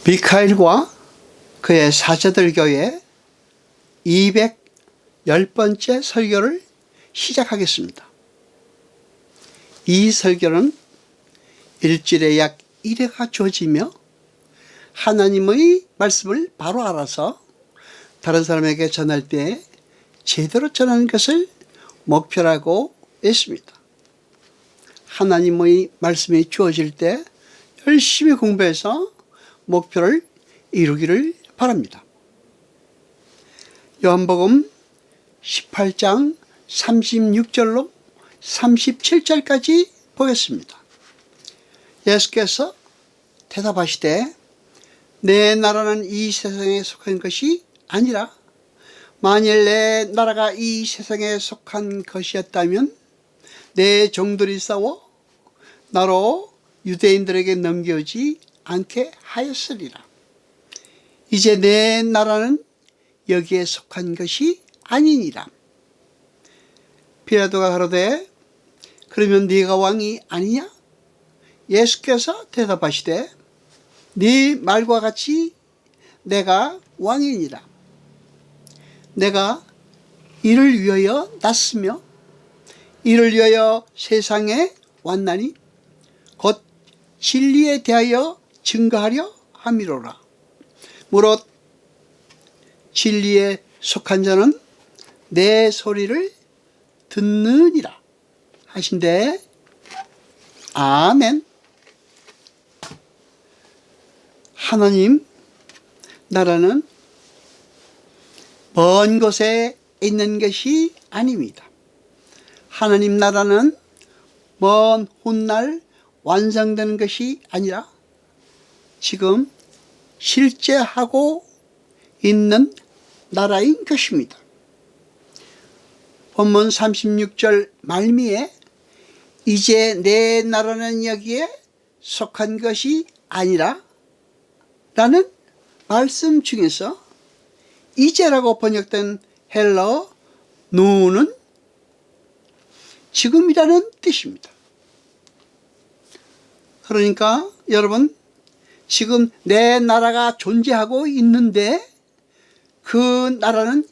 미카엘과 그의 사제들 교회 210번째 설교를 시작하겠습니다. 이 설교는 일주일에 약 1회가 주어지며 하나님의 말씀을 바로 알아서 다른 사람에게 전할 때 제대로 전하는 것을 목표로 하고 있습니다. 하나님의 말씀이 주어질 때 열심히 공부해서 목표를 이루기를 바랍니다. 요한복음 18장 36절로 37절까지 보겠습니다. 예수께서 대답하시되 내 나라는 이 세상에 속한 것이 아니라 만일 내 나라가 이 세상에 속한 것이었다면 내 종들이 싸워 나로 유대인들에게 넘겨오지 않게 하였으리라. 이제 내 나라는 여기에 속한 것이 아니니라. 빌라도가 가로되 그러면 네가 왕이 아니냐? 예수께서 대답하시되 네 말과 같이 내가 왕이니라. 내가 이를 위하여 났으며 이를 위하여 세상에 왔나니 곧 진리에 대하여 증거하려 함이로라. 무릇 진리에 속한 자는 내 소리를 듣느니라 하신대. 아멘. 하나님 나라는 먼 곳에 있는 것이 아닙니다. 하나님 나라는 먼 훗날 완성되는 것이 아니라 지금 실제 하고 있는 나라인 것입니다. 본문 36절 말미에 이제 내 나라는 여기에 속한 것이 아니라 라는 말씀 중에서 이제라고 번역된 헬라어 누는 지금이라는 뜻입니다. 그러니까 여러분 지금 내 나라가 존재하고 있는데 그 나라는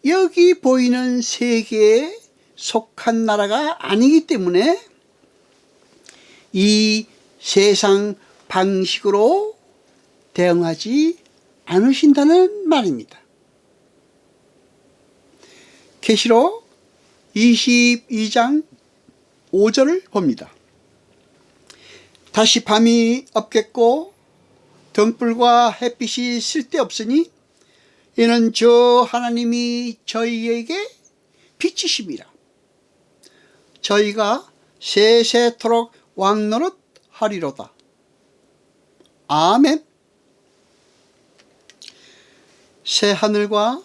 여기 보이는 세계에 속한 나라가 아니기 때문에 이 세상 방식으로 대응하지 않으신다는 말입니다. 계시록 22장 5절을 봅니다. 다시 밤이 없겠고 등불과 햇빛이 쓸데없으니 이는 저 하나님이 저희에게 빛이심이라. 저희가 세세토록 왕노릇 하리로다. 아멘. 새 하늘과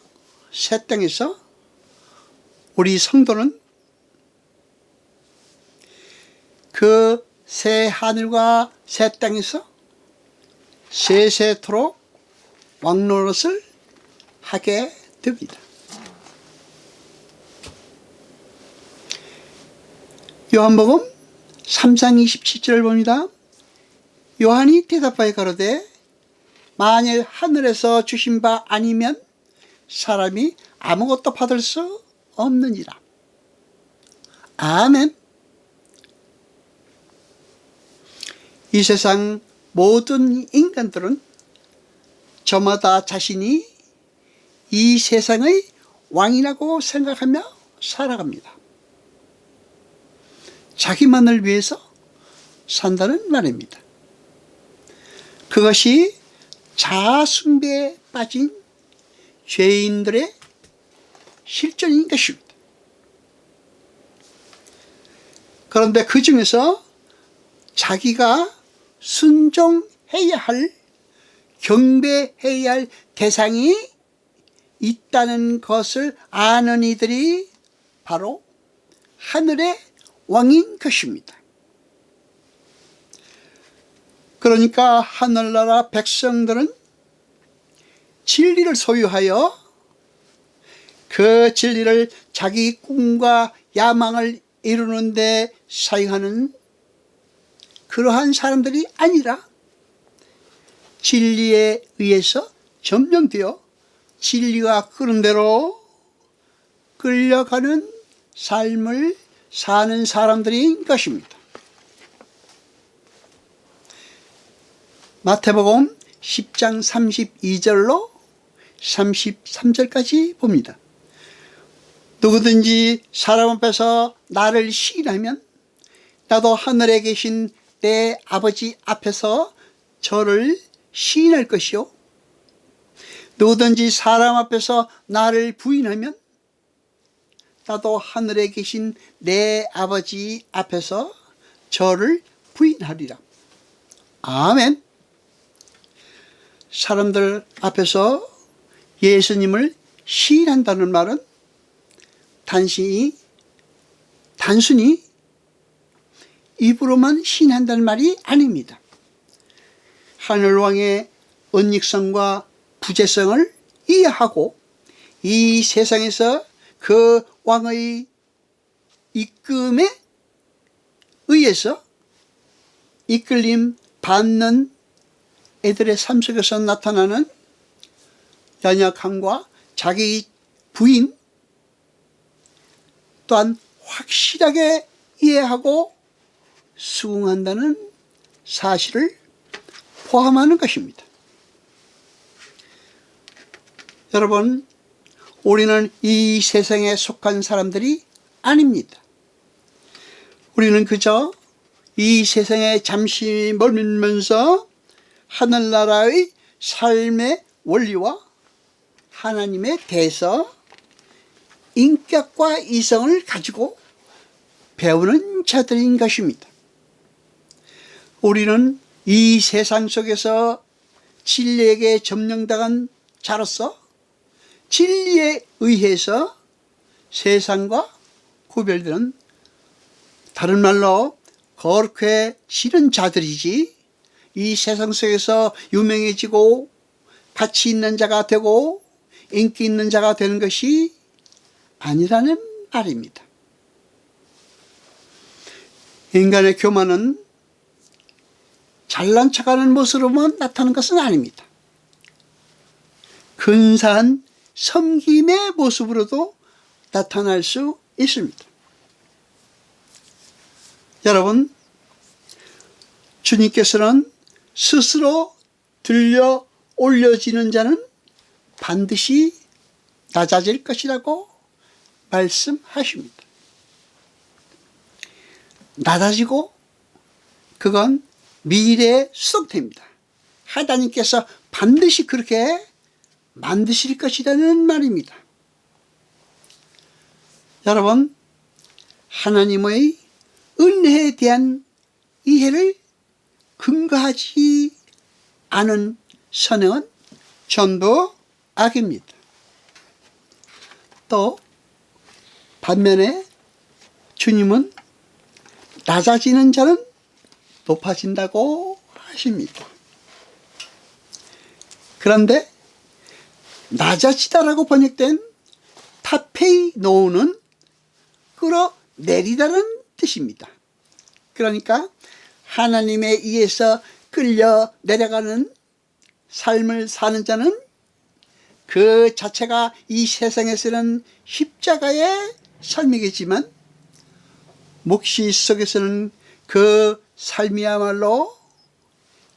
새 땅에서 우리 성도는 그 새 하늘과 새 땅에서 세세토록 왕노릇을 하게 됩니다. 요한복음 3장 27절을 봅니다. 요한이 대답하여 가로되 만일 하늘에서 주신 바 아니면 사람이 아무것도 받을 수 없느니라. 아멘. 이 세상 모든 인간들은 저마다 자신이 이 세상의 왕이라고 생각하며 살아갑니다. 자기만을 위해서 산다는 말입니다. 그것이 자아숭배에 빠진 죄인들의 실존인 것입니다. 그런데 그 중에서 자기가 순종해야 할, 경배해야 할 대상이 있다는 것을 아는 이들이 바로 하늘의 왕인 것입니다. 그러니까 하늘나라 백성들은 진리를 소유하여 그 진리를 자기 꿈과 야망을 이루는 데 사용하는 그러한 사람들이 아니라 진리에 의해서 점령되어 진리가 끄는 대로 끌려가는 삶을 사는 사람들인 것입니다. 마태복음 10장 32절로 33절까지 봅니다. 누구든지 사람 앞에서 나를 시인하면 나도 하늘에 계신 내 아버지 앞에서 저를 시인할 것이요, 누구든지 사람 앞에서 나를 부인하면 나도 하늘에 계신 내 아버지 앞에서 저를 부인하리라. 아멘. 사람들 앞에서 예수님을 시인한다는 말은 단순히 입으로만 시인한다는 말이 아닙니다. 하늘왕의 은닉성과 부재성을 이해하고 이 세상에서 그 왕의 이끌림에 의해서 이끌림 받는 애들의 삶 속에서 나타나는 연약함과 자기 부인 또한 확실하게 이해하고 수긍한다는 사실을 포함하는 것입니다. 여러분, 우리는 이 세상에 속한 사람들이 아닙니다. 우리는 그저 이 세상에 잠시 머물면서 하늘나라의 삶의 원리와 하나님에 대해서 인격과 이성을 가지고 배우는 자들인 것입니다. 우리는 이 세상 속에서 진리에게 점령당한 자로서 진리에 의해서 세상과 구별되는, 다른 말로 거룩해지는 자들이지, 이 세상 속에서 유명해지고 가치 있는 자가 되고 인기 있는 자가 되는 것이 아니라는 말입니다. 인간의 교만은 잘난 척하는 모습으로만 나타나는 것은 아닙니다. 근사한 섬김의 모습으로도 나타날 수 있습니다. 여러분, 주님께서는 스스로 들려 올려지는 자는 반드시 낮아질 것이라고 말씀하십니다. 낮아지고 그건 미래의 수동태입니다. 하나님께서 반드시 그렇게 만드실 것이라는 말입니다. 여러분, 하나님의 은혜에 대한 이해를 근거하지 않은 선행은 전부 악입니다. 또 반면에 주님은 낮아지는 자는 높아진다고 하십니다. 그런데 낮아지다라고 번역된 타페이노는 끌어내리다는 뜻입니다. 그러니까 하나님에 의해서 끌려 내려가는 삶을 사는 자는 그 자체가 이 세상에서는 십자가의 삶이겠지만 묵시 속에서는 그 삶이야말로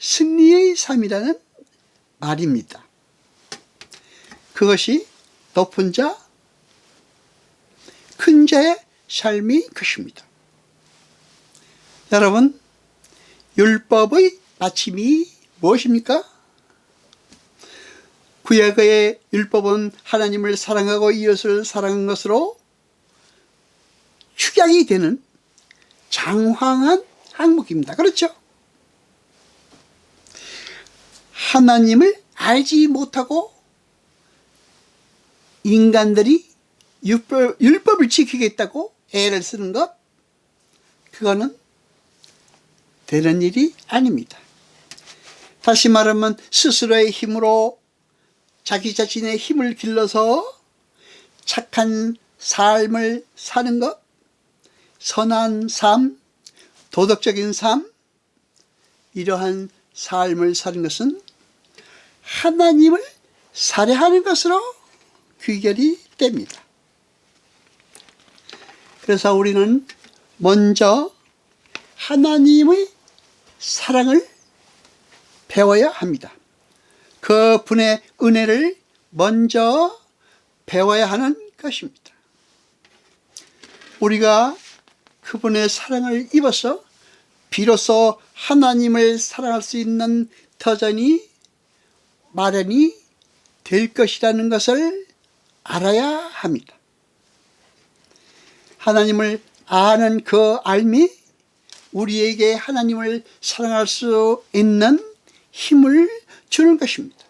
승리의 삶이라는 말입니다. 그것이 높은 자, 큰 자의 삶이 것입니다. 여러분, 율법의 마침이 무엇입니까? 구약의 율법은 하나님을 사랑하고 이웃을 사랑하는 것으로 축약이 되는 장황한 항목입니다. 그렇죠? 하나님을 알지 못하고 인간들이 율법을 지키겠다고 애를 쓰는 것, 그거는 되는 일이 아닙니다. 다시 말하면 스스로의 힘으로 자기 자신의 힘을 길러서 착한 삶을 사는 것, 선한 삶, 도덕적인 삶, 이러한 삶을 사는 것은 하나님을 살해하는 것으로 귀결이 됩니다. 그래서 우리는 먼저 하나님의 사랑을 배워야 합니다. 그 분의 은혜를 먼저 배워야 하는 것입니다. 우리가 그분의 사랑을 입어서 비로소 하나님을 사랑할 수 있는 터전이 마련이 될 것이라는 것을 알아야 합니다. 하나님을 아는 그 알미 우리에게 하나님을 사랑할 수 있는 힘을 주는 것입니다.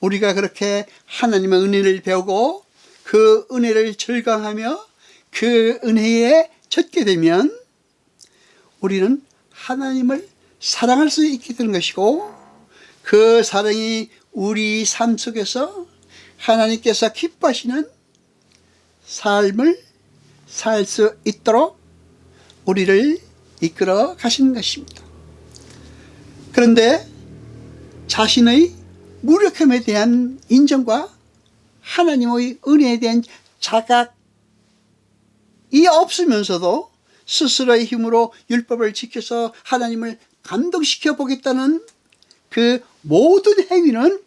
우리가 그렇게 하나님의 은혜를 배우고 그 은혜를 절감하며 그 은혜에 젖게 되면 우리는 하나님을 사랑할 수 있게 되는 것이고, 그 사랑이 우리 삶 속에서 하나님께서 기뻐하시는 삶을 살 수 있도록 우리를 이끌어 가시는 것입니다. 그런데 자신의 무력함에 대한 인정과 하나님의 은혜에 대한 자각이 없으면서도 스스로의 힘으로 율법을 지켜서 하나님을 감동시켜 보겠다는 그 모든 행위는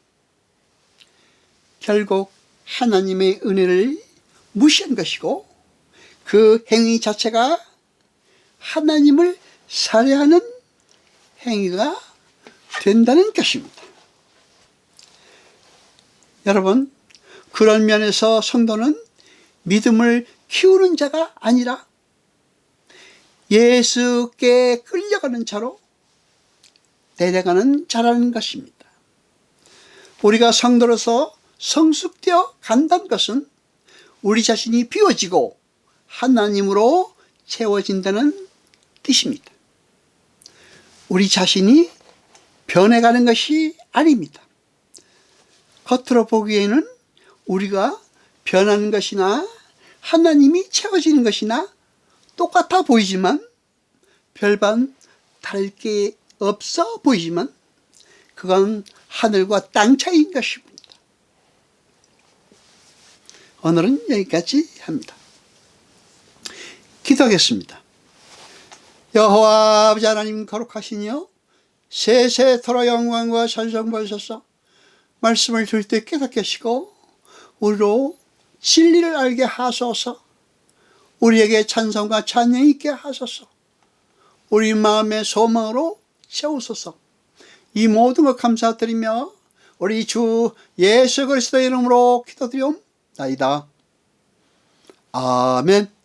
결국 하나님의 은혜를 무시한 것이고, 그 행위 자체가 하나님을 살해하는 행위가 된다는 것입니다. 여러분, 그런 면에서 성도는 믿음을 키우는 자가 아니라 예수께 끌려가는 자로 내려가는 자라는 것입니다. 우리가 성도로서 성숙되어 간다는 것은 우리 자신이 비워지고 하나님으로 채워진다는 뜻입니다. 우리 자신이 변해가는 것이 아닙니다. 겉으로 보기에는 우리가 변하는 것이나 하나님이 채워지는 것이나 똑같아 보이지만, 별반 다를 게 없어 보이지만 그건 하늘과 땅 차이인 것입니다. 오늘은 여기까지 합니다. 기도하겠습니다. 여호와 아버지 하나님 거룩하시니요, 세세토록 영광과 찬송 받으셔서 말씀을 들을 때 깨닫게 하시고 우리로 진리를 알게 하소서. 우리에게 찬송과 찬양이 있게 하소서. 우리 마음의 소망으로 채우소서. 이 모든 것 감사드리며 우리 주 예수 그리스도의 이름으로 기도드리옵나이다. 아멘.